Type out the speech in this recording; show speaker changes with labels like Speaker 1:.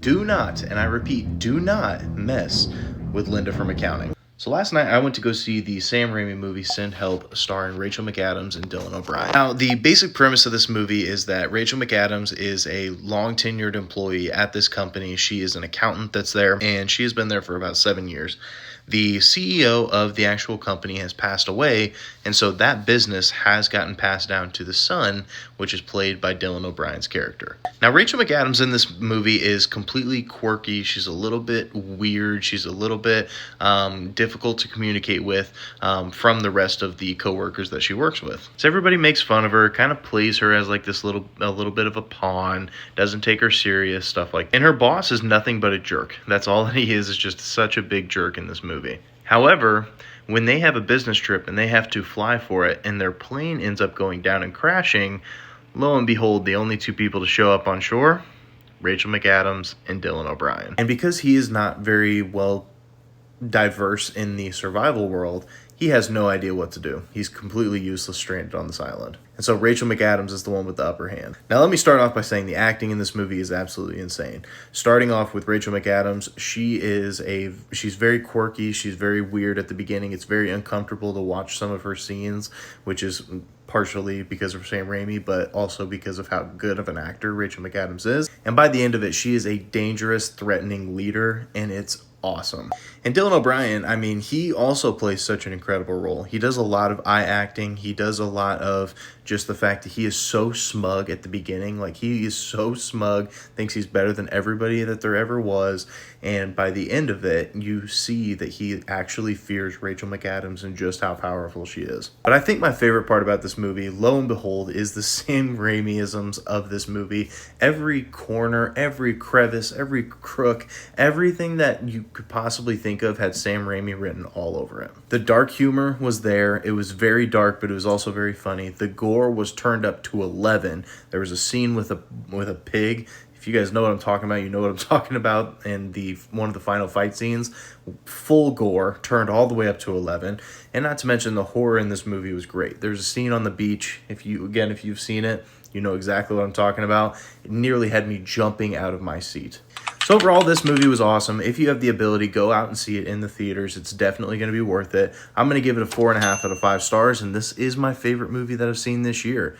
Speaker 1: do not, and I repeat, do not mess with Linda from accounting. So last night I went to go see the Sam Raimi movie Send Help, starring Rachel McAdams and Dylan O'Brien. Now, the basic premise of this movie is that Rachel McAdams is a long tenured employee at this company. She is an accountant that's there, and she has been there for about 7 years. The CEO of the actual company has passed away, and so that business has gotten passed down to the son, which is played by Dylan O'Brien's character. Now, Rachel McAdams in this movie is completely quirky. She's a little bit weird. She's a little bit difficult to communicate with from the rest of the coworkers that she works with. So everybody makes fun of her, kind of plays her as like this a little bit of a pawn, doesn't take her serious, stuff like that. And her boss is nothing but a jerk. That's all he is just such a big jerk in this movie. However, when they have a business trip and they have to fly for it and their plane ends up going down and crashing, lo and behold, the only two people to show up on shore, Rachel McAdams and Dylan O'Brien. And because he is not very well diverse in the survival world, he has no idea what to do. He's completely useless, stranded on this island. And so Rachel McAdams is the one with the upper hand. Now let me start off by saying the acting in this movie is absolutely insane. Starting off with Rachel McAdams, she's very quirky, she's very weird at the beginning. It's very uncomfortable to watch some of her scenes, which is partially because of Sam Raimi, but also because of how good of an actor Rachel McAdams is. And by the end of it, she is a dangerous, threatening leader, and it's awesome. And Dylan O'Brien, I mean, he also plays such an incredible role. He does a lot of eye acting. He does a lot of just the fact that he is so smug at the beginning. Like, he is so smug, thinks he's better than everybody that there ever was. And by the end of it, you see that he actually fears Rachel McAdams and just how powerful she is. But I think my favorite part about this movie, lo and behold, is the Sam Raimi-isms of this movie. Every corner, every crevice, every crook, everything that you could possibly think of had Sam Raimi written all over it. The dark humor was there. It was very dark, but it was also very funny. The gore was turned up to 11. There was a scene with a pig. If you guys know what I'm talking about, you know what I'm talking about. And one of the final fight scenes, full gore, turned all the way up to 11. And not to mention the horror in this movie was great. There's a scene on the beach. If you've seen it, you know exactly what I'm talking about. It nearly had me jumping out of my seat. So overall, this movie was awesome. If you have the ability, go out and see it in the theaters. It's definitely going to be worth it. I'm going to give it a 4.5 out of 5 stars, and this is my favorite movie that I've seen this year.